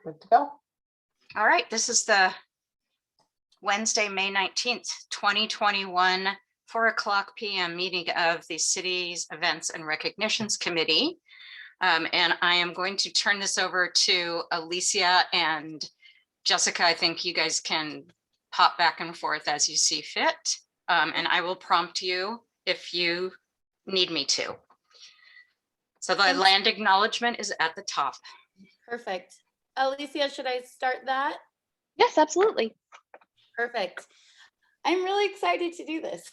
Good to go. All right, this is the Wednesday, May 19th, 2021, 4:00 p.m. meeting of the city's Events and Recognitions Committee. And I am going to turn this over to Alicia and Jessica. I think you guys can pop back and forth as you see fit. And I will prompt you if you need me to. So the land acknowledgement is at the top. Perfect. Alicia, should I start that? Yes, absolutely. Perfect. I'm really excited to do this.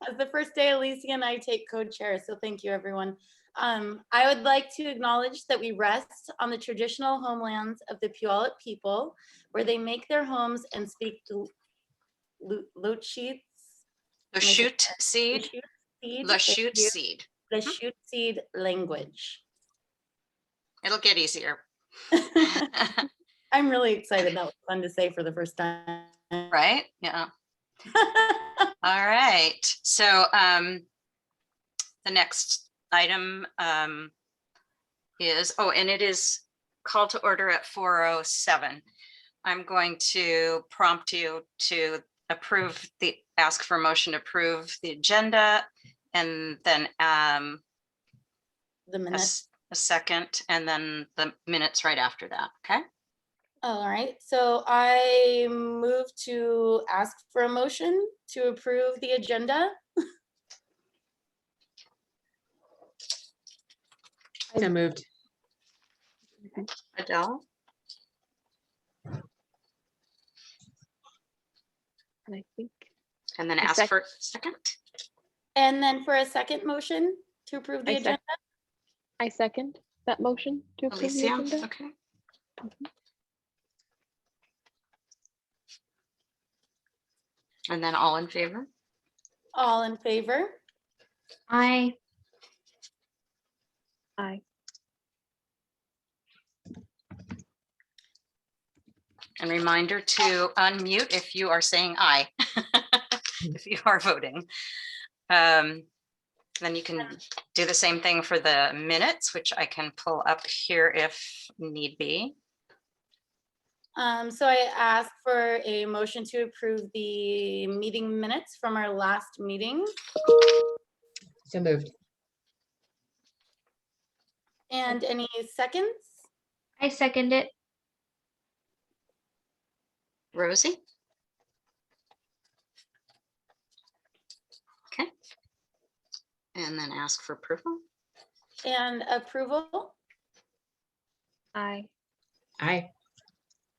As the first day, Alicia and I take co-chair, so thank you, everyone. I would like to acknowledge that we rest on the traditional homelands of the Puyallup people, where they make their homes and speak Lachute Seed. Lachute Seed. Lachute Seed language. It'll get easier. I'm really excited. That was fun to say for the first time. Right? Yeah. All right. So the next item is, and it is called to order at 4:07. I'm going to prompt you to ask for a motion to approve the agenda, and then The minutes. a second, and then the minutes right after that. Okay. All right, so I move to ask for a motion to approve the agenda. So moved. Adele, And I think and then A ask for a second. And then for a second motion to approve the I agenda. I second that motion to approve the Alicia, agenda. okay. And then all in favor? All in favor? Aye. Aye. And reminder to unmute if you are saying aye, if you are voting. Then you can do the same thing for the minutes, which I can pull up here if need be. So I ask for a motion to approve the meeting minutes from our last meeting. So moved. And any seconds? I second it. Rosie? Okay. And then ask for approval. And approval? Aye. Aye.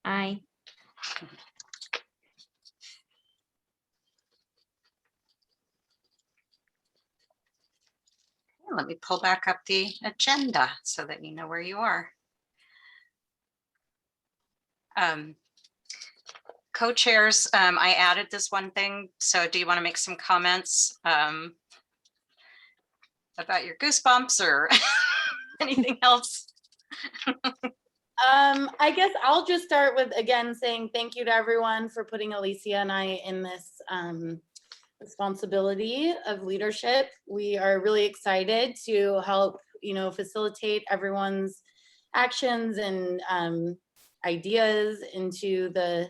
Aye. Let me pull back up the agenda so that you know where you are. Co-chairs, I added this one thing. So do you want to make some comments about your goosebumps or anything else? I guess I'll just start with, again, saying thank you to everyone for putting Alicia and I in this responsibility of leadership. We are really excited to help, facilitate everyone's actions and ideas into the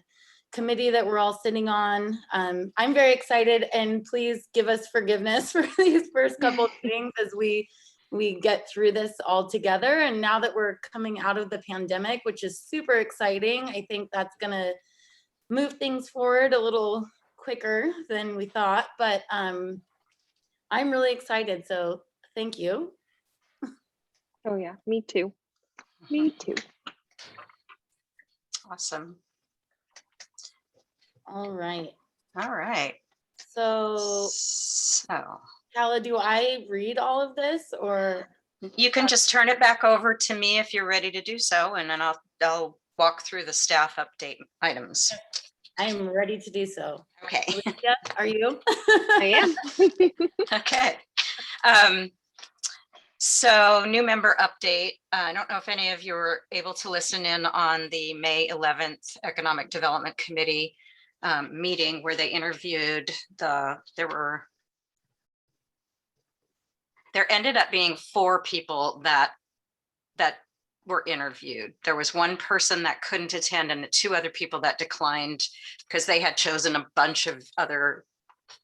committee that we're all sitting on. I'm very excited, and please give us forgiveness for these first couple of meetings as we get through this all together. And now that we're coming out of the pandemic, which is super exciting, I think that's gonna move things forward a little quicker than we thought, but I'm really excited, so thank you. Oh yeah, me too. Me too. Awesome. All right. All right. So, Kala, do I read all of this, or? You can just turn it back over to me if you're ready to do so, and then I'll walk through the staff update items. I'm ready to do so. Okay. Alicia, are you? I am. Okay. So new member update. I don't know if any of you were able to listen in on the May 11th Economic Development Committee meeting where they interviewed there ended up being 4 people that were interviewed. There was one person that couldn't attend and two other people that declined because they had chosen a bunch of other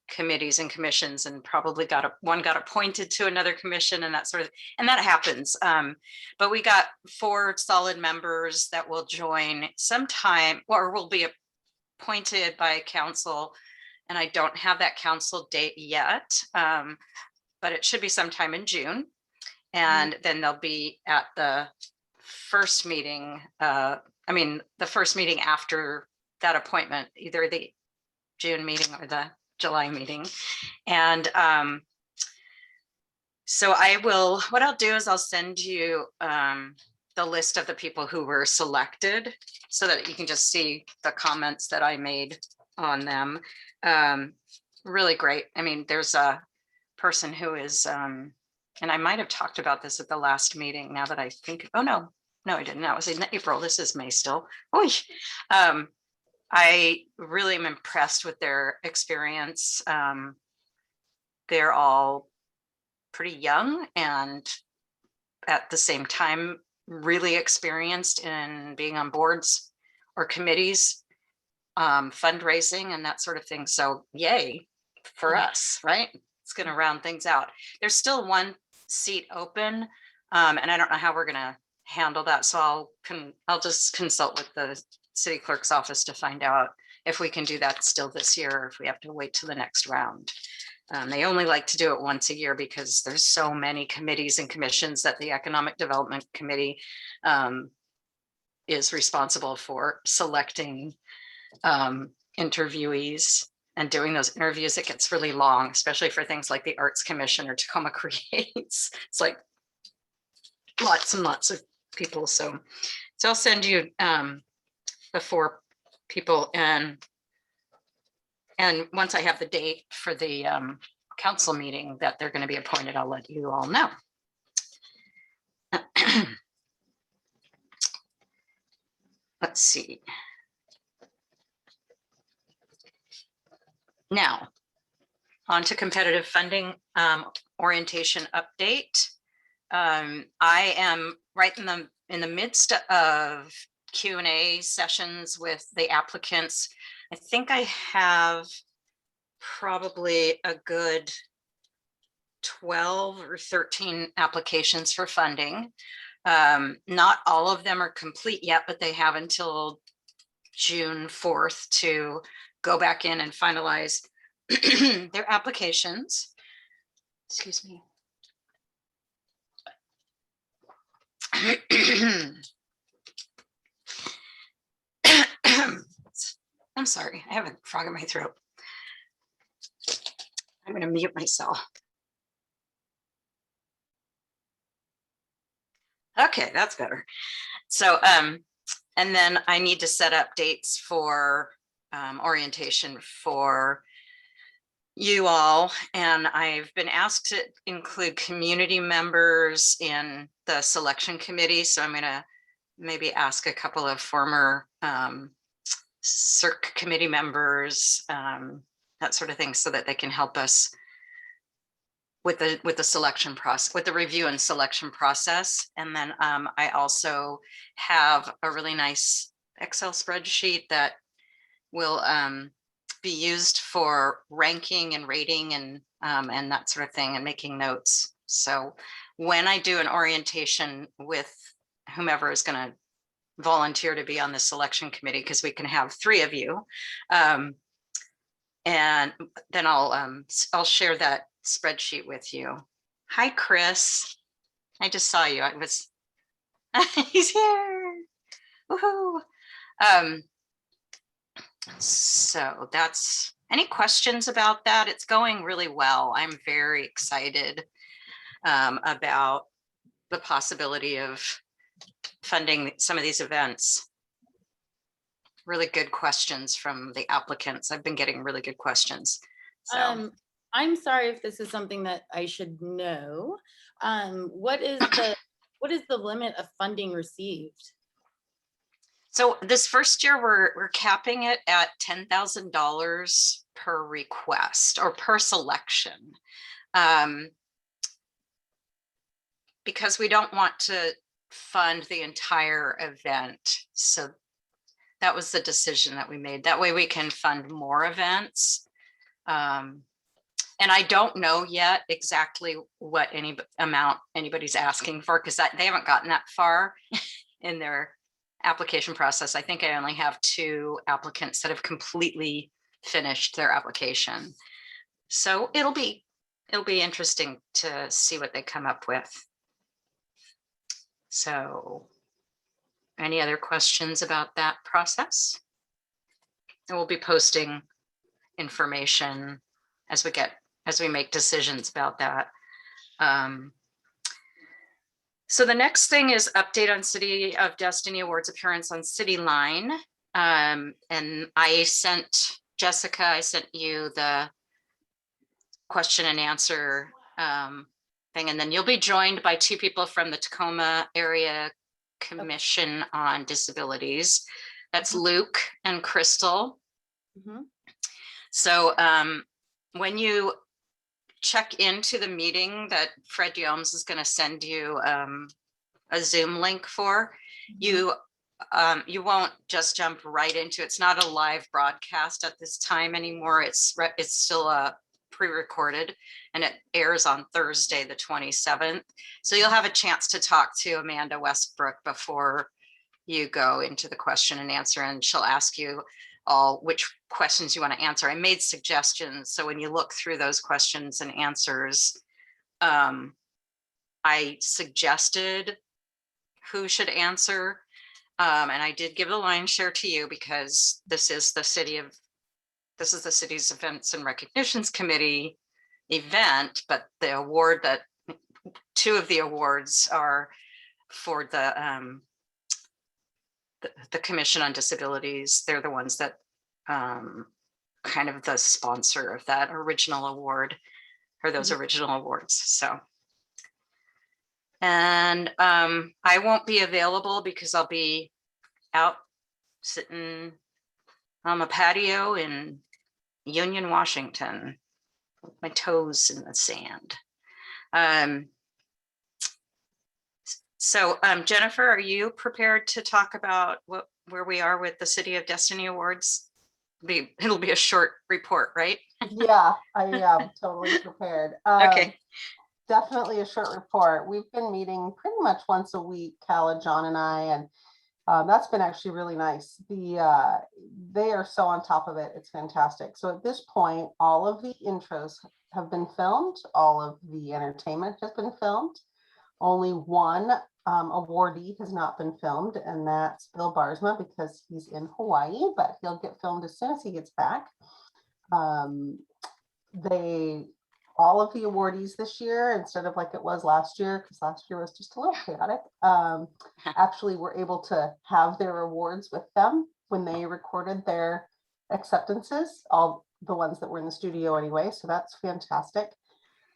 committees and commissions and probably one got appointed to another commission and that sort of, and that happens. But we got 4 solid members that will join sometime or will be appointed by council. And I don't have that council date yet, but it should be sometime in June. And then they'll be at the first meeting, the first meeting after that appointment, either the June meeting or the July meeting. And so what I'll do is I'll send you the list of the people who were selected so that you can just see the comments that I made on them. Really great. I mean, there's a person who is, and I might have talked about this at the last meeting now that I think, oh no, I didn't. That was in April. This is May still. Oy. I really am impressed with their experience. They're all pretty young and at the same time really experienced in being on boards or committees, fundraising and that sort of thing. So yay for us, right? It's going to round things out. There's still 1 seat open, and I don't know how we're going to handle that. So I'll just consult with the city clerk's office to find out if we can do that still this year or if we have to wait till the next round. They only like to do it once a year because there's so many committees and commissions that the Economic Development Committee is responsible for selecting interviewees and doing those interviews. It gets really long, especially for things like the Arts Commission or Tacoma Creates. It's like lots and lots of people. So I'll send you the 4 people and once I have the date for the council meeting that they're going to be appointed, I'll let you all know. Let's see. Now, on to competitive funding orientation update. I am right in the midst of Q&A sessions with the applicants. I think I have probably a good 12 or 13 applications for funding. Not all of them are complete yet, but they have until June 4th to go back in and finalize their applications. Excuse me. I'm sorry, I have a frog in my throat. I'm going to mute myself. Okay, that's better. So, and then I need to set up dates for orientation for you all. And I've been asked to include community members in the selection committee. So I'm going to maybe ask a couple of former Cerc committee members, that sort of thing, so that they can help us with the selection process, with the review and selection process. And then I also have a really nice Excel spreadsheet that will be used for ranking and rating and that sort of thing and making notes. So when I do an orientation with whomever is going to volunteer to be on the selection committee, because we can have 3 of you, and then I'll share that spreadsheet with you. Hi, Chris. I just saw you. I was he's here. Woohoo. So that's, any questions about that? It's going really well. I'm very excited about the possibility of funding some of these events. Really good questions from the applicants. I've been getting really good questions. So I'm sorry if this is something that I should know. What is the limit of funding received? So this first year, we're capping it at $10,000 per request or per selection. Because we don't want to fund the entire event. So that was the decision that we made. That way we can fund more events. And I don't know yet exactly what any amount anybody's asking for, because they haven't gotten that far in their application process. I think I only have 2 applicants that have completely finished their application. So it'll be interesting to see what they come up with. So any other questions about that process? And we'll be posting information as we make decisions about that. So the next thing is update on City of Destiny Awards appearance on City Line. And I sent you the question and answer thing, and then you'll be joined by 2 people from the Tacoma Area Commission on Disabilities. That's Luke and Crystal. Mhm. So when you check into the meeting that Fred Yomes is going to send you a Zoom link for, you won't just jump right into it. It's not a live broadcast at this time anymore. It's still a pre-recorded, and it airs on Thursday the 27th. So you'll have a chance to talk to Amanda Westbrook before you go into the question and answer, and she'll ask you all which questions you want to answer. I made suggestions, so when you look through those questions and answers, I suggested who should answer, and I did give the lion's share to you, because this is the city's Events and Recognitions Committee event, but the award that 2 of the awards are for the Commission on Disabilities. They're the ones that kind of the sponsor of that original award, or those original awards. So, and I won't be available because I'll be out sitting on a patio in Union, Washington, with my toes in the sand. So Jennifer, are you prepared to talk about where we are with the City of Destiny Awards? It'll be a short report, right? Yeah, I am totally prepared. Okay. Definitely a short report. We've been meeting pretty much once a week, Kala, John, and I, and that's been actually really nice. They are so on top of it. It's fantastic. So at this point, all of the intros have been filmed. All of the entertainment has been filmed. Only one awardee has not been filmed, and that's Bill Barsma, because he's in Hawaii, but he'll get filmed as soon as he gets back. All of the awardees this year, instead of like it was last year, because last year was just a little chaotic, actually were able to have their awards with them when they recorded their acceptances, all the ones that were in the studio anyway. So that's fantastic.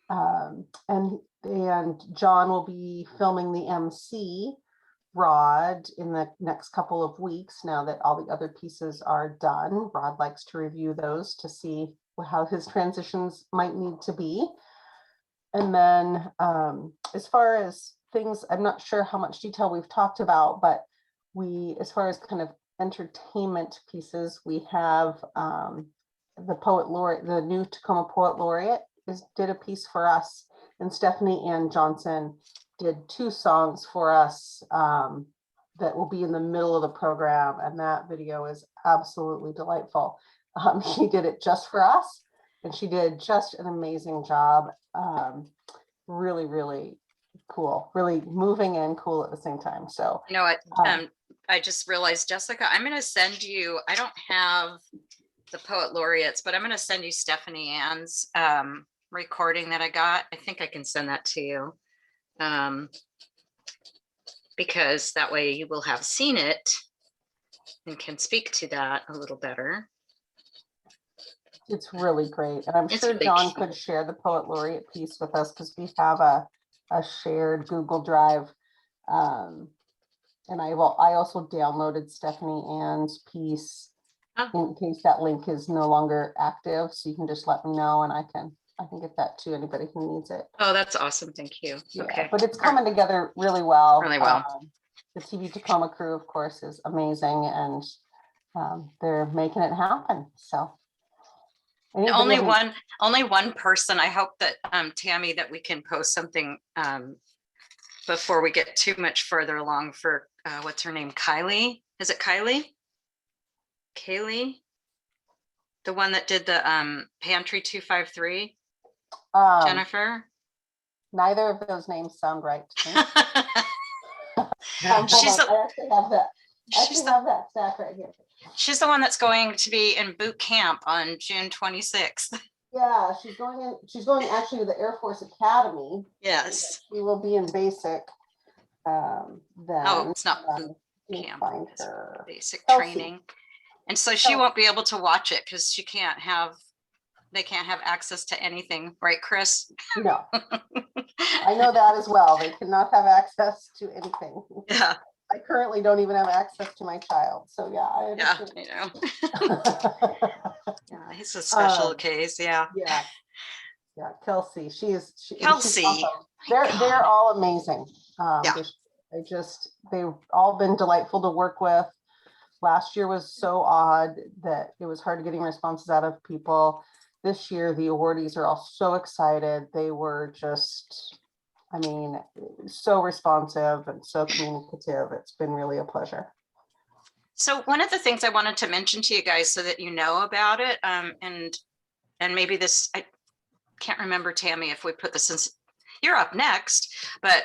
And John will be filming the MC Rod in the next couple of weeks, now that all the other pieces are done. Rod likes to review those to see how his transitions might need to be. And then as far as things, I'm not sure how much detail we've talked about, but as far as kind of entertainment pieces, we have the poet laureate, the new Tacoma Poet Laureate did a piece for us, and Stephanie Ann Johnson did 2 songs for us that will be in the middle of the program, and that video is absolutely delightful. She did it just for us, and she did just an amazing job. Really, really cool, really moving and cool at the same time. So you know what, I just realized, Jessica, I'm going to send you, I don't have the poet laureates, but I'm going to send you Stephanie Ann's recording that I got. I think I can send that to you, because that way you will have seen it and can speak to that a little better. it's really great, and I'm It's sure really John cute. could share the poet laureate piece with us, because we have a shared Google Drive. And I also downloaded Stephanie Ann's piece Oh. in case that link is no longer active. So you can just let me know, and I can I can get that to anybody who needs it. Oh, that's awesome. Thank you. Yeah, Okay. but it's All right. coming together really well. Really well. The TV Tacoma crew, of course, is amazing, and they're making it happen. So And anybody only one person. I hope that Tammy, that we can post something before we get too much further along for what's her name? Kylie? Is it Kylie? Kaylee? The one that did the Pantry 253, Jennifer? neither of those names sound right to me. She's Hold on, I actually have that. I she's actually the- have that stack right here. She's the one that's going to be in boot camp on June 26th. Yeah, she's going actually to the Air Force Academy. Yes. She will be in basic. Then Oh, it's not boot let me camp. find It's her. basic Kelsey. training. And so she Kelsey. won't be able to watch it because they can't have access to anything, right, Chris? No, I know that as well. They cannot have access to anything. Yeah, I currently don't even have access to my child. So yeah, I yeah, understand. I know. Yeah, he's a special case, yeah. Yeah. Yeah, Kelsey. She's Kelsey, awesome. my They're God. all amazing. Yeah. They've all been delightful to work with. Last year was so odd that it was hard getting responses out of people. This year, the awardees are all so excited. They were just, I mean, so responsive and so communicative. It's been really a pleasure. So one of the things I wanted to mention to you guys so that you know about it, and maybe this, I can't remember, Tammy, if we put this in, you're up next, but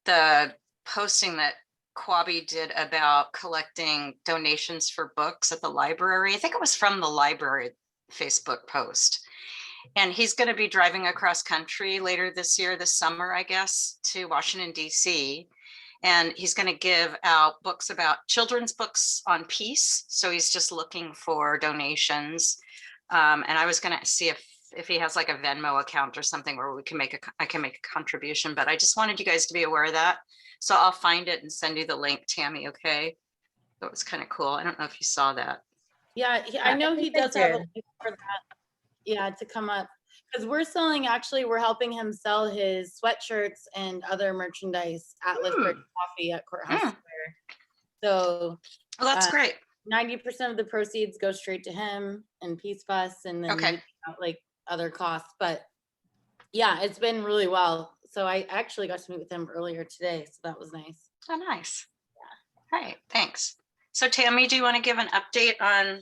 the posting that Quabi did about collecting donations for books at the library, I think it was from the library Facebook post. And he's going to be driving across country later this year, this summer, I guess, to Washington, D.C. And he's going to give out books about children's books on peace. So he's just looking for donations. And I was going to see if he has like a Venmo account or something where I can make a contribution, but I just wanted you guys to be aware of that. So I'll find it and send you the link, Tammy. Okay. That was kind of cool. I don't know if you saw that. Yeah, I know he I does have a did. link for that. Yeah, to come up, because we're helping him sell his sweatshirts and other merchandise at Lithbridge Coffee at Courthouse Square. So Oh, that's great. 90% of the proceeds go straight to him and Peace Bus, and then Okay. we have, like, other costs. But yeah, it's been really well. So I actually got to meet with him earlier today, so that was nice. Oh, nice. Yeah. All right. Thanks. So Tammy, do you want to give an update on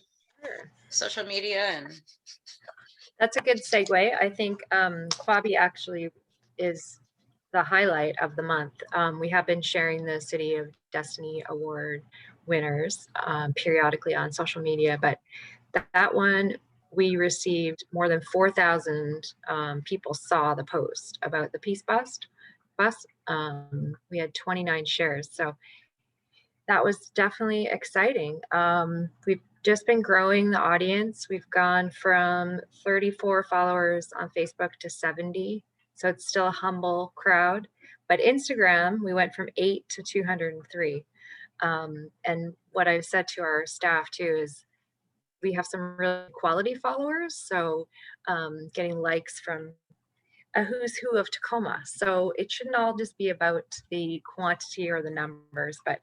social media? And That's a good segue. I think Quabi actually is the highlight of the month. We have been sharing the City of Destiny Award winners periodically on social media, but that one, we received more than 4,000 people saw the post about the Peace Bus. We had 29 shares, so that was definitely exciting. We've just been growing the audience. We've gone from 34 followers on Facebook to 70. So it's still a humble crowd. But Instagram, we went from 8 to 203. And what I've said to our staff too is we have some really quality followers. So getting likes from a who's who of Tacoma. So it shouldn't all just be about the quantity or the numbers, but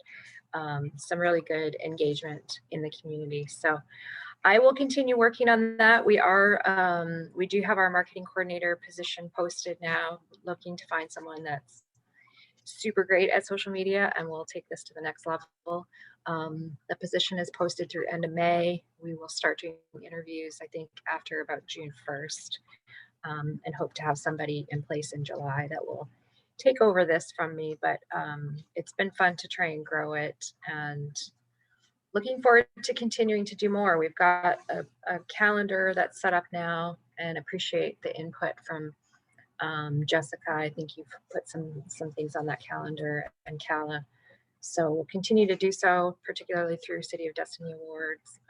some really good engagement in the community. So I will continue working on that. We do have our marketing coordinator position posted now, looking to find someone that's super great at social media, and we'll take this to the next level. The position is posted through end of May. We will start doing interviews, I think, after about June 1st, and hope to have somebody in place in July that will take over this from me. But it's been fun to try and grow it, and looking forward to continuing to do more. We've got a calendar that's set up now, and appreciate the input from Jessica. I think you've put some things on that calendar, and Calla. So we'll continue to do so, particularly through City of Destiny Awards.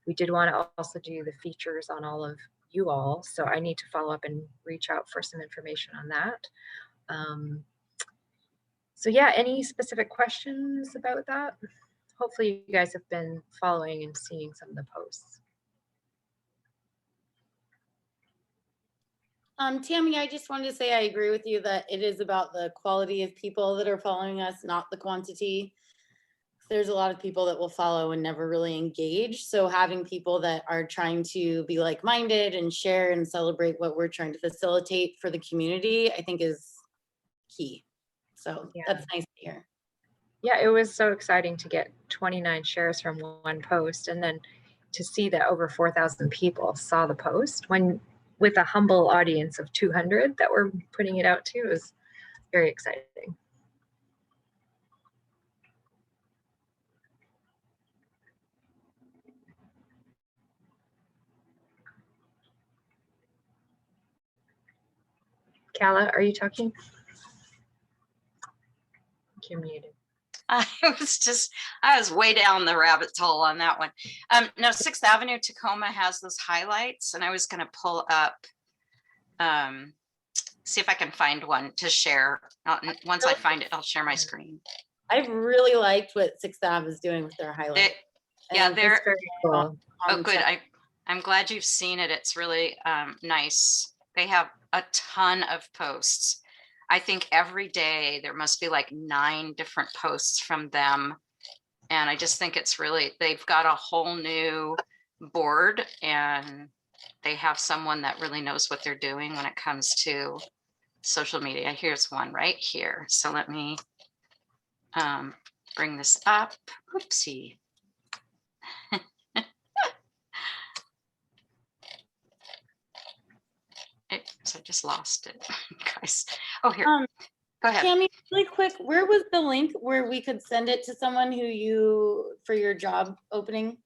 We did want to also do the features on all of you all, so I need to follow up and reach out for some information on that. So yeah, any specific questions about that? Hopefully you guys have been following and seeing some of the posts. Tammy, I just wanted to say I agree with you that it is about the quality of people that are following us, not the quantity. There's a lot of people that will follow and never really engage. So having people that are trying to be like-minded and share and celebrate what we're trying to facilitate for the community, I think is key. So Yeah. that's nice to hear. Yeah, it was so exciting to get 29 shares from one post, and then to see that over 4,000 people saw the post when with a humble audience of 200 that we're putting it out to. It was very exciting. Kala, are you talking? You're muted. I was way down the rabbit hole on that one. No, 6th Avenue Tacoma has those highlights, and I was gonna pull up, see if I can find one to share. Once I find it, I'll share my screen. I've really liked what 6th Ave is doing with their highlights. Yeah, And they're, It's very cool. oh, good. I'm glad you've seen it. It's really nice. They have a ton of posts. I think every day there must be like 9 different posts from them. And I just think it's really, they've got a whole new board, and they have someone that really knows what they're doing when it comes to social media. Here's one right here. So let me bring this up. Oopsie. So I just lost it, guys. Oh, here, go ahead. Tammy, really quick, where was the link where we could send it to someone for your job opening?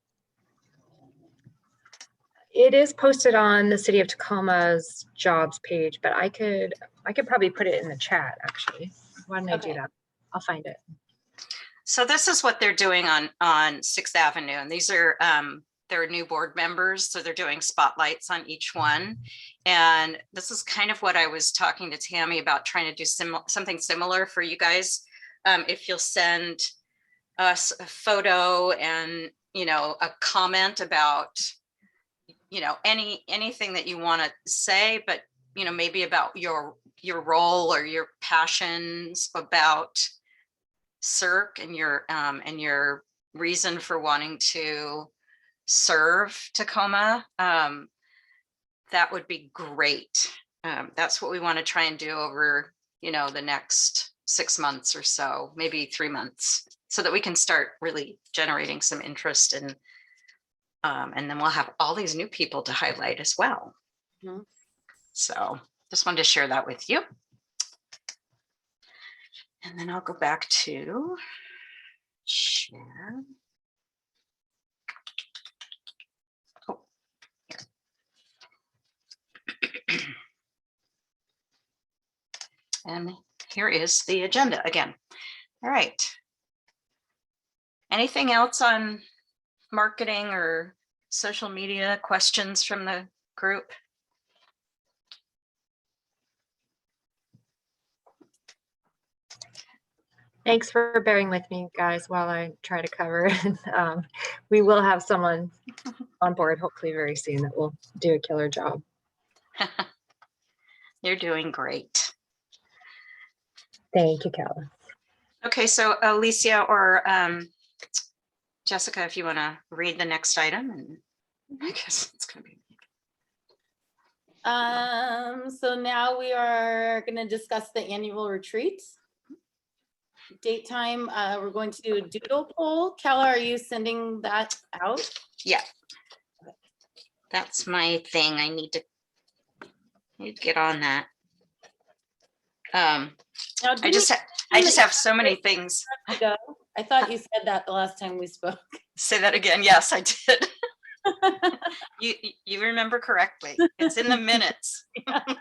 It is posted on the City of Tacoma's jobs page, but I could probably put it in the chat actually. Why don't I do Okay. that? I'll find it. So this is what they're doing on 6th Avenue, and these are their new board members. So they're doing spotlights on each one. And this is kind of what I was talking to Tammy about, trying to do something similar for you guys. If you'll send us a photo and, a comment about, anything that you want to say, but, maybe about your role or your passions about Cerc and your reason for wanting to serve Tacoma, that would be great. That's what we want to try and do over, the next 6 months or so, maybe 3 months, so that we can start really generating some interest and then we'll have all these new people to highlight as well. Mhm. So just wanted to share that with you. And then I'll go back to share. Oh, here. And here is the agenda again. All right. Anything else on marketing or social media questions from the group? Thanks for bearing with me, guys, while I try to cover it. We will have someone on board hopefully very soon that will do a killer job. You're doing great. Thank you, Kala. Okay, so Alicia or Jessica, if you want to read the next item, and I guess it's going to be. So now we are going to discuss the annual retreat. Date time, we're going to do a doodle poll. Kala, are you sending that out? Yeah. That's my thing. I need to get on that. Now, I just have so many things. I thought you said that the last time we spoke. Say that again. Yes, I did. You remember correctly. It's in the minutes. And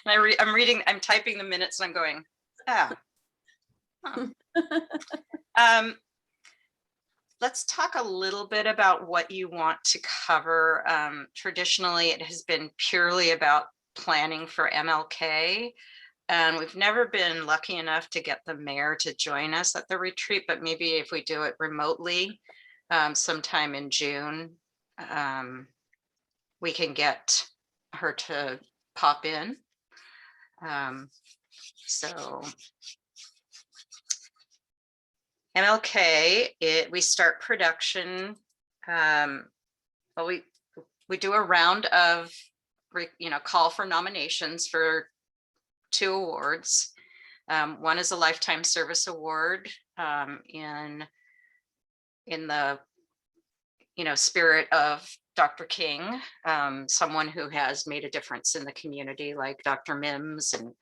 I'm typing the minutes and I'm going, ah. Huh. Let's talk a little bit about what you want to cover. Traditionally, it has been purely about planning for MLK. And we've never been lucky enough to get the mayor to join us at the retreat, but maybe if we do it remotely sometime in June, we can get her to pop in. So MLK, we start production. Well, we do a round of, call for nominations for 2 awards. One is a Lifetime Service Award in the, spirit of Dr. King, someone who has made a difference in the community, like Dr. Mims and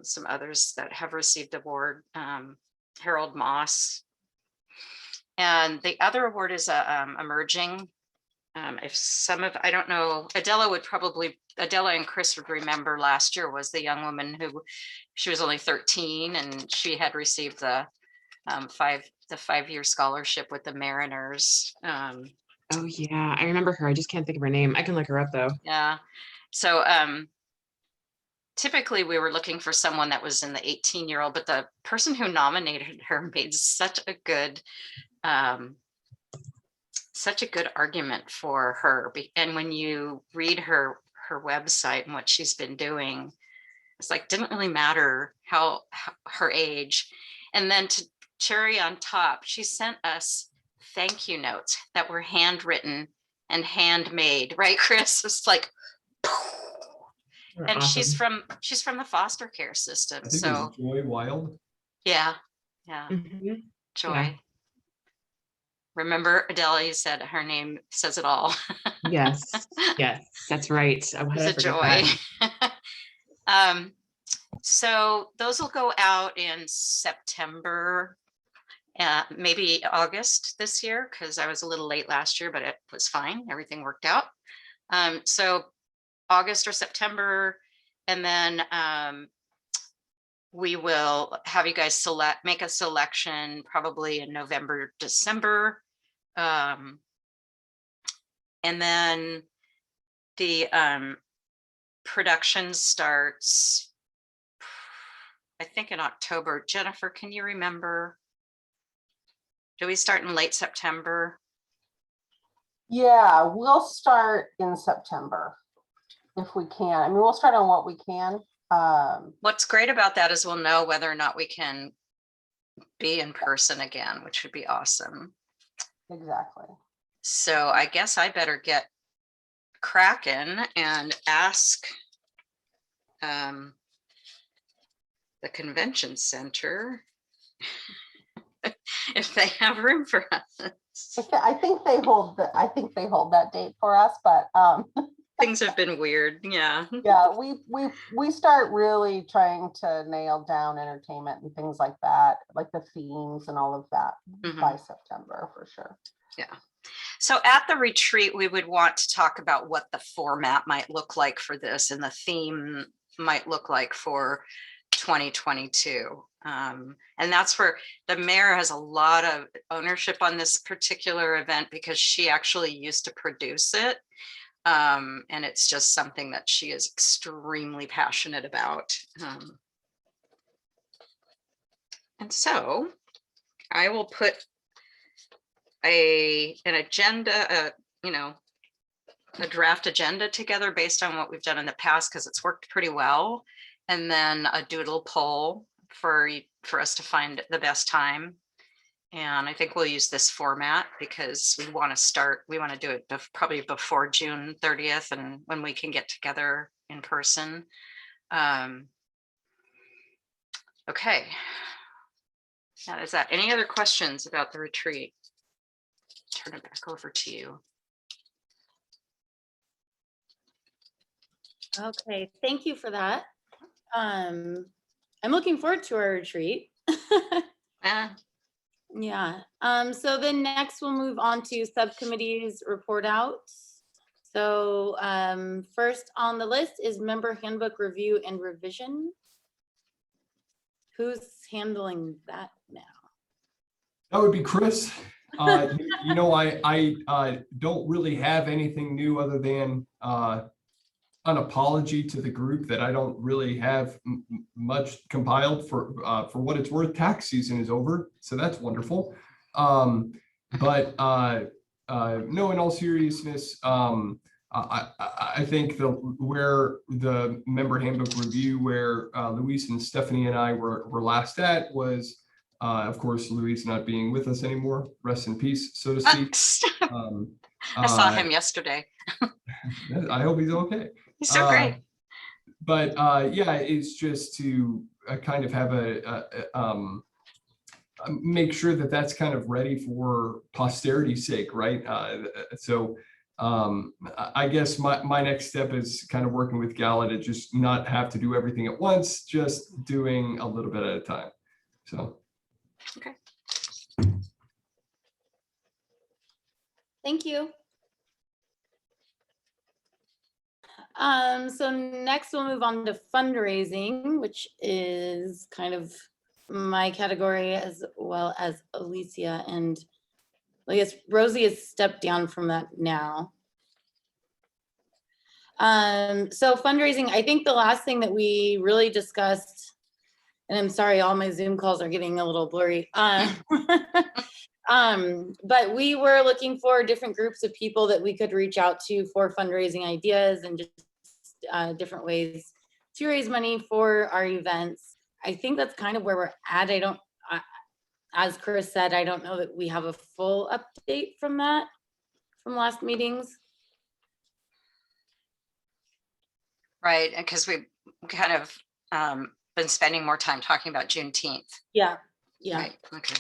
some others that have received award, Harold Moss. And the other award is emerging. If some of, I don't know, Adela and Chris would remember last year was the young woman who, she was only 13 and she had received the 5-year scholarship with the Mariners. Oh yeah, I remember her. I just can't think of her name. I can look her up though. Yeah. So typically we were looking for someone that was in the 18-year-old, but the person who nominated her made such a good argument for her. And when you read her website and what she's been doing, it's like, didn't really matter how her age. And then to cherry on top, she sent us thank you notes that were handwritten and handmade, right, Chris? It's like, They're and awesome. she's from the foster care system. I think it So was Joy Wild. yeah, Mhm. Joy. Yeah. Remember, Adele, you said her name says it all. Yes, yes, that's right. How did I It's a forget joy. that? So those will go out in September, maybe August this year, because I was a little late last year, but it was fine. Everything worked out. So August or September, and then we will have you guys make a selection probably in November, December. And then the production starts, I think, in October. Jennifer, can you remember? Do we start in late September? Yeah, we'll start in September if we can. I mean, we'll start on what we can. What's great about that is we'll know whether or not we can be in person again, which would be awesome. Exactly. So I guess I better get cracking and ask the convention center if they have room for us. I think they hold that date for us, but Things have been weird. Yeah. yeah, we start really trying to nail down entertainment and things like that, like the themes and all of that by September for sure. Yeah. So at the retreat, we would want to talk about what the format might look like for this and the theme might look like for 2022. And that's where the mayor has a lot of ownership on this particular event because she actually used to produce it. And it's just something that she is extremely passionate about. And so I will put an agenda, a draft agenda together based on what we've done in the past, because it's worked pretty well. And then a doodle poll for us to find the best time. And I think we'll use this format because we want to do it probably before June 30th and when we can get together in person. Okay. Now, is that any other questions about the retreat? Turn it back over to you. Okay, thank you for that. I'm looking forward to our retreat. Yeah. So then next we'll move on to subcommittees report outs. So first on the list is member handbook review and revision. Who's handling that now? That would be Chris. I don't really have anything new other than an apology to the group that I don't really have much compiled for what it's worth. Tax season is over, so that's wonderful. But no, in all seriousness, I think where the member handbook review, where Luis and Stephanie and I were last at was, of course, Luis not being with us anymore. Rest in peace, so to speak. I saw him yesterday. I hope he's okay. He's so great. But yeah, it's just to kind of have make sure that that's kind of ready for posterity's sake, right? So I guess my next step is kind of working with Gala to just not have to do everything at once, just doing a little bit at a time. So. Okay. Thank you. So next we'll move on to fundraising, which is kind of my category as well as Alicia, and I guess Rosie has stepped down from that now. So fundraising, I think the last thing that we really discussed, and I'm sorry, all my Zoom calls are getting a little blurry. But we were looking for different groups of people that we could reach out to for fundraising ideas and just different ways to raise money for our events. I think that's kind of where we're at. As Chris said, I don't know that we have a full update from that, from last meetings. Right, because we've kind of been spending more time talking about Juneteenth. Yeah. Right. Okay.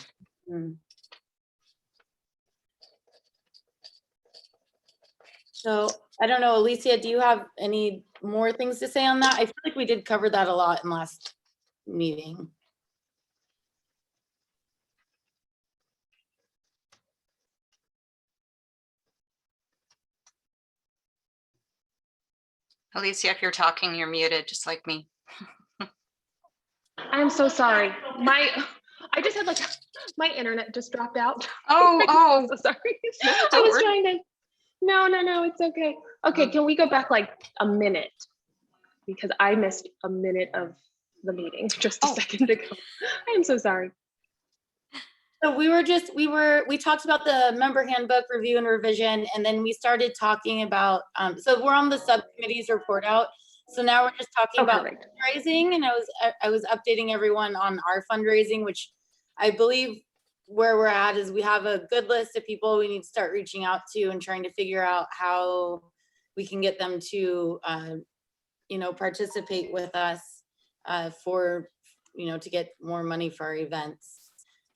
So I don't know, Alicia, do you have any more things to say on that? I feel like we did cover that a lot in last meeting. Alicia, if you're talking, you're muted, just like me. I'm so sorry. I just had my internet just dropped out. Oh, I'm so sorry. I don't was worry. trying to. No, it's okay. Okay, can we go back like a minute? Because I missed a minute of the meeting just a second ago. I am so sorry. So we talked about the member handbook review and revision, and then we started talking about, so we're on the subcommittees report out. So now we're just talking about Perfect. fundraising, and I was updating everyone on our fundraising, which I believe where we're at is we have a good list of people we need to start reaching out to and trying to figure out how we can get them to, participate with us for, to get more money for our events.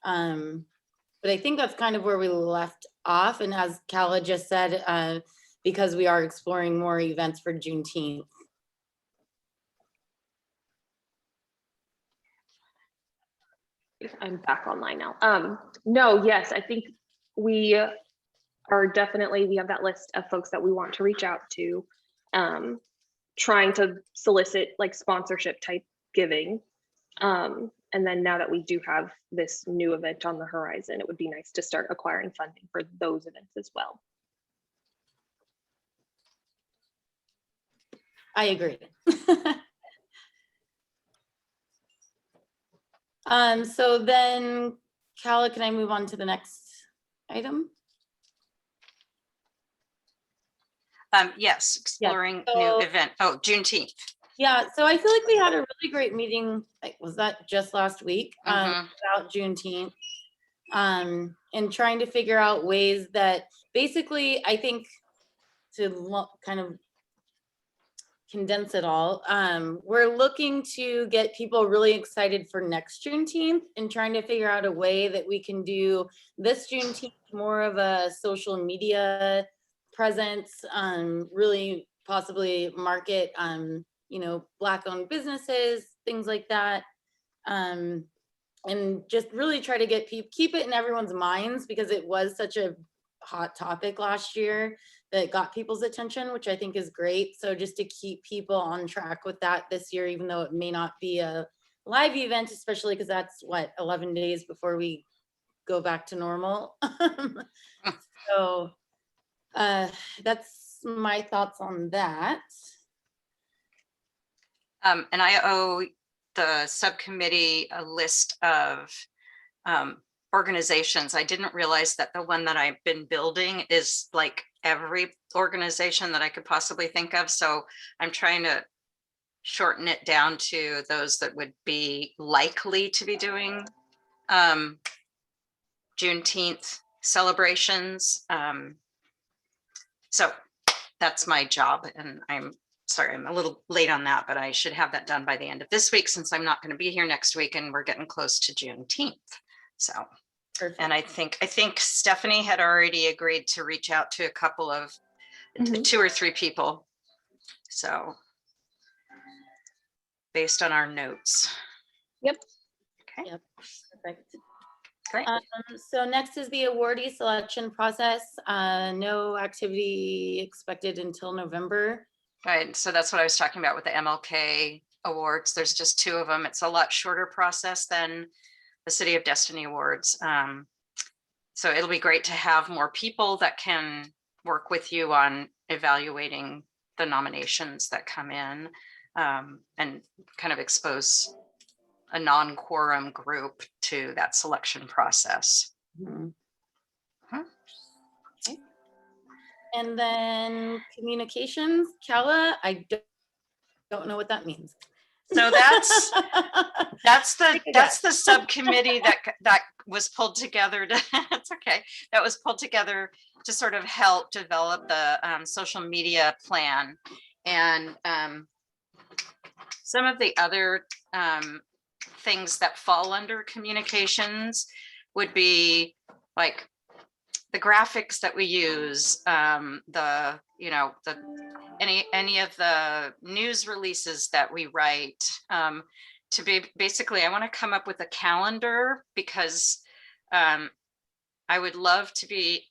But I think that's kind of where we left off. And as Kala just said, because we are exploring more events for Juneteenth. I'm back online now. No, yes, I think we are definitely, we have that list of folks that we want to reach out to, trying to solicit like sponsorship type giving. And then now that we do have this new event on the horizon, it would be nice to start acquiring funding for those events as well. I agree. So then, Kala, can I move on to the next item? Yes, exploring so- new event. Oh, Juneteenth. Yeah, so I feel like we had a really great meeting. Was that just last week? Mhm. About Juneteenth, and trying to figure out ways that basically, I think, to kind of condense it all, we're looking to get people really excited for next Juneteenth and trying to figure out a way that we can do this Juneteenth more of a social media presence, really possibly market, Black-owned businesses, things like that, and just really try to get keep it in everyone's minds, because it was such a hot topic last year that got people's attention, which I think is great. So just to keep people on track with that this year, even though it may not be a live event, especially because that's 11 days before we go back to normal. So that's my thoughts on that. And I owe the subcommittee a list of organizations. I didn't realize that the one that I've been building is like every organization that I could possibly think of. So I'm trying to shorten it down to those that would be likely to be doing Juneteenth celebrations. So that's my job, and I'm sorry, I'm a little late on that, but I should have that done by the end of this week, since I'm not going to be here next week and we're getting close to Juneteenth. So, Perfect. and I think Stephanie had already agreed to reach out to a couple of Mhm. 2 or 3 people. So based on our notes. Yep. Okay, Yep. Perfect. great. So next is the awardee selection process. No activity expected until November. Right, so that's what I was talking about with the MLK awards. There's just 2 of them. It's a lot shorter process than the City of Destiny Awards. So it'll be great to have more people that can work with you on evaluating the nominations that come in, and kind of expose a non-quorum group to that selection process. Mhm. Huh? Okay. And then communications, Kala, I don't know what that means. So that's Take a guess. the subcommittee that was pulled together to, it's okay, that was pulled together to sort of help develop the social media plan. And some of the other things that fall under communications would be like the graphics that we use, the any of the news releases that we write, to be basically, I want to come up with a calendar, because I would love to be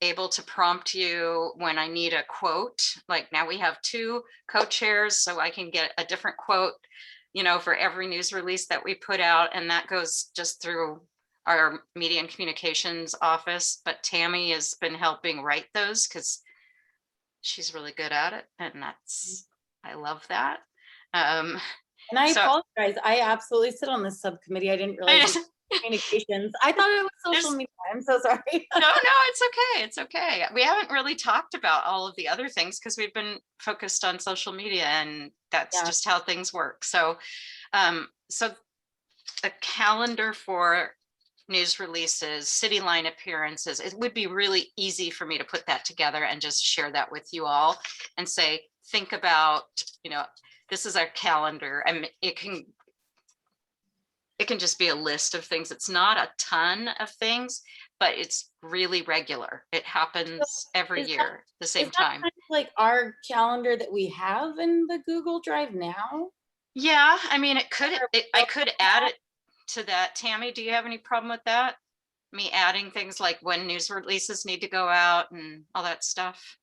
able to prompt you when I need a quote. Like now we have 2 co-chairs, so I can get a different quote, for every news release that we put out. And that goes just through our media and communications office. But Tammy has been helping write those because she's really good at it. And I love that. And I so- apologize. I absolutely sit on this subcommittee. I didn't realize it was communications. I thought it was social There's- media. I'm so sorry. No, it's okay. It's okay. We haven't really talked about all of the other things because we've been focused on social media, and that's Yeah. just how things work. So, so a calendar for news releases, city line appearances, it would be really easy for me to put that together and just share that with you all and say, think about, this is our calendar, and it can just be a list of things. It's not a ton of things, but it's really regular. It happens every is that- year, the same Is that time. kind of like our calendar that we have in the Google Drive now? Yeah, I mean, I Or- could add it to that. Tammy, do you have any problem with that? Me adding things like when news releases need to go out and all that stuff?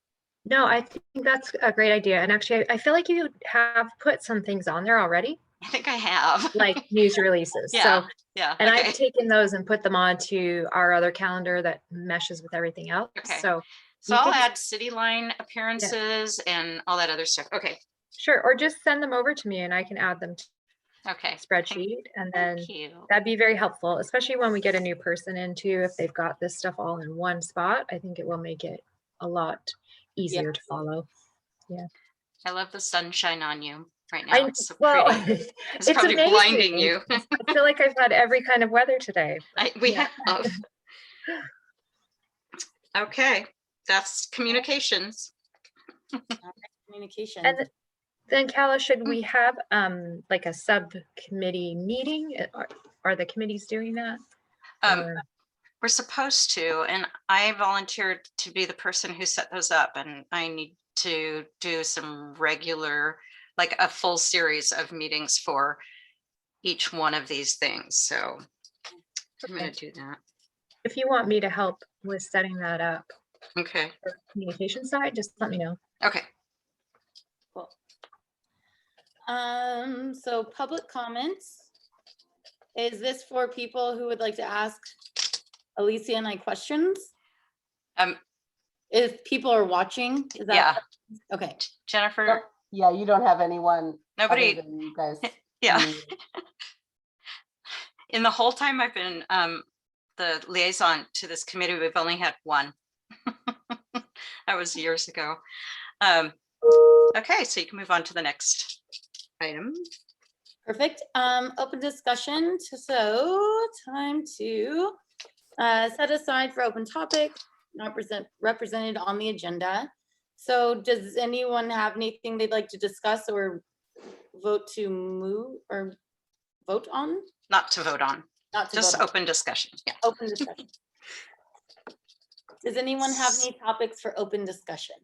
No, I think that's a great idea. And actually, I feel like you have put some things on there already, I think I have. like news releases. Yeah, So, yeah. and okay. I've taken those and put them onto our other calendar that meshes with everything else. Okay. So So you I'll can- add city line appearances and all that other stuff. Okay, sure, or just send them over to me and I can add them to okay. the spreadsheet. And then Thank you. that'd be very helpful, especially when we get a new person in too. If they've got this stuff all in one spot, I think it will make it a lot easier to follow. I love the sunshine on you right now. I It's so well, pretty. It's, it's probably blinding amazing. you. I feel like I've had every kind of weather today. We Yeah. have. Okay, that's communications. Communication. And then Kala, should we have like a subcommittee meeting? Are the committees doing that? Um, Or- We're supposed to, and I volunteered to be the person who set those up, and I need to do some regular, like a full series of meetings for each one of these things. So I'm gonna do that. If you want me to help with setting that up Okay, for the communication side, just let me know. okay. Cool. So public comments. Is this for people who would like to ask Alicia and I questions? If people are watching, is that? Yeah, Okay. Jennifer, Yeah, you don't have anyone other nobody, than you guys. yeah. Mm. In the whole time I've been the liaison to this committee. We've only had one. That was years ago. Okay, so you can move on to the next item. Perfect. Open discussion. So time to set aside for open topic, not represented on the agenda. So does anyone have anything they'd like to discuss or vote to move or vote on? Not to vote on, Not to just vote on. open discussion. Yeah. Open discussion. Does anyone have any topics for open discussion?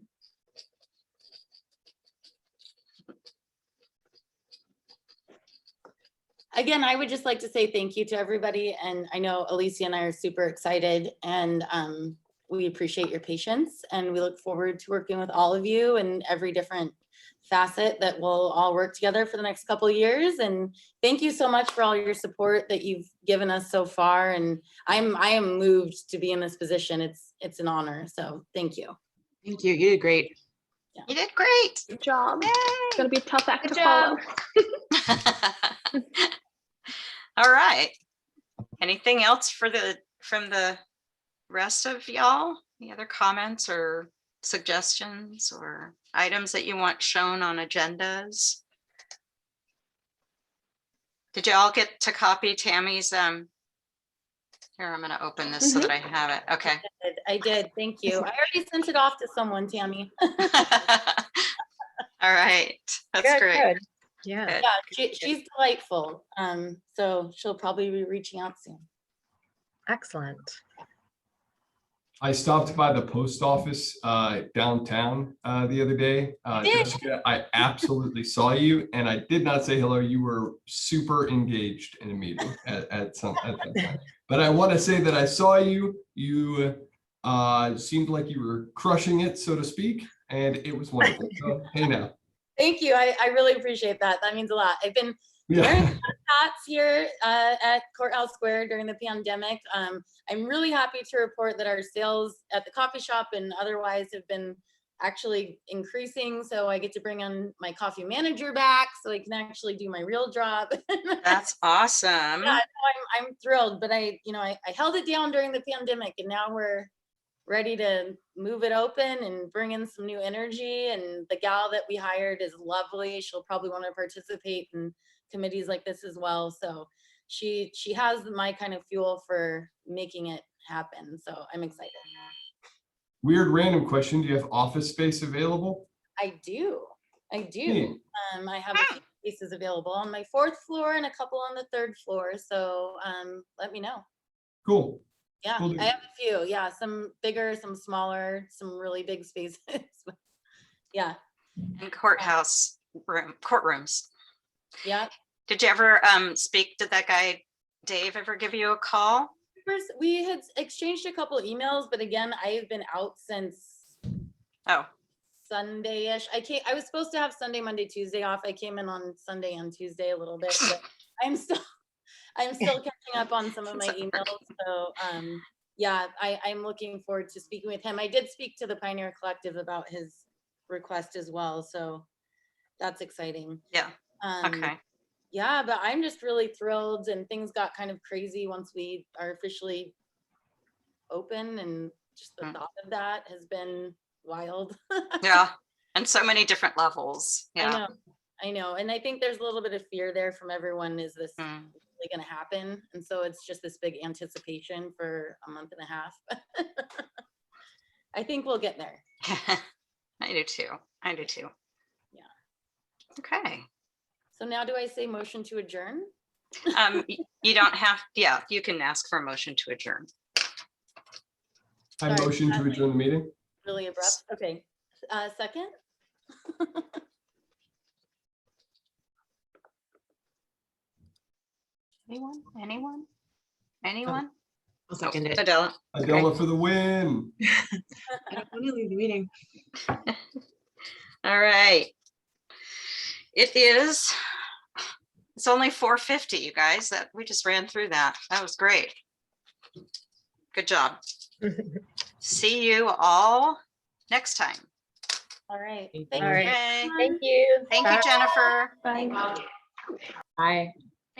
Again, I would just like to say thank you to everybody. And I know Alicia and I are super excited, and we appreciate your patience, and we look forward to working with all of you and every different facet that we'll all work together for the next couple of years. And thank you so much for all your support that you've given us so far. And I am moved to be in this position. It's an honor. So thank you. Thank you. You did great. You did great. Good job. Yay. It's gonna be a tough act Good to follow. All right. Anything else from the rest of y'all? Any other comments or suggestions or items that you want shown on agendas? Did you all get to copy Tammy's? Here, I'm going to open this so that I have it. Okay. I did. Thank you. I already sent it off to someone, Tammy. All right. That's Good, great. good. Yeah. Good. Yeah, she's delightful. So she'll probably be reaching out soon. Excellent. I stopped by the post office downtown the other day. did? Jessica, I absolutely saw you, and I did not say hello. You were super engaged in a meeting at some time. But I want to say that I saw you. You seemed like you were crushing it, so to speak, and it was wonderful. So, hey now. Thank you. I really appreciate that. That means a lot. I've been wearing Yeah. hats here at Courthouse Square during the pandemic. I'm really happy to report that our sales at the coffee shop and otherwise have been actually increasing. So I get to bring on my coffee manager back so I can actually do my real job. That's awesome. Yeah, I'm thrilled, but I held it down during the pandemic, and now we're ready to move it open and bring in some new energy. And the gal that we hired is lovely. She'll probably want to participate in committees like this as well. So she has my kind of fuel for making it happen. So I'm excited. Weird random question. Do you have office space available? I do. Neat. I have a few spaces available on my 4th floor and a couple on the 3rd floor. So let me know. Cool. Yeah, Will do. I have a few. Yeah, some bigger, some smaller, some really big spaces. Yeah. And courtrooms. Yeah. Did you ever speak? Did that guy Dave ever give you a call? First, we had exchanged a couple emails, but again, I've been out since Oh, Sunday-ish. I was supposed to have Sunday, Monday, Tuesday off. I came in on Sunday and Tuesday a little bit, but I'm still catching up on some of my emails. So yeah, I'm looking forward to speaking with him. I did speak to the Pioneer Collective about his request as well. So that's exciting. yeah. Okay. Yeah, but I'm just really thrilled, and things got kind of crazy once we are officially open, and just the thought of that has been wild. Yeah. And so many different levels. Yeah. I know. And I think there's a little bit of fear there from everyone. Is this Mm. really going to happen? And so it's just this big anticipation for a month and a half. I think we'll get there. I do too. Yeah. Okay. So now do I say motion to adjourn? You don't have, yeah, you can ask for a motion to adjourn. I Sorry, motion to adjourn the meeting. Really abrupt. Okay. Second? Anyone? I'll second it. Adela. Adela for the win. I don't want to leave the meeting. All right. It's only 4:50, you guys. That we just ran through that. That was great. Good job. See you all next time. All right. Thank Thank you. you. Okay. Thank you. Thank you, Jennifer. Bye. Bye.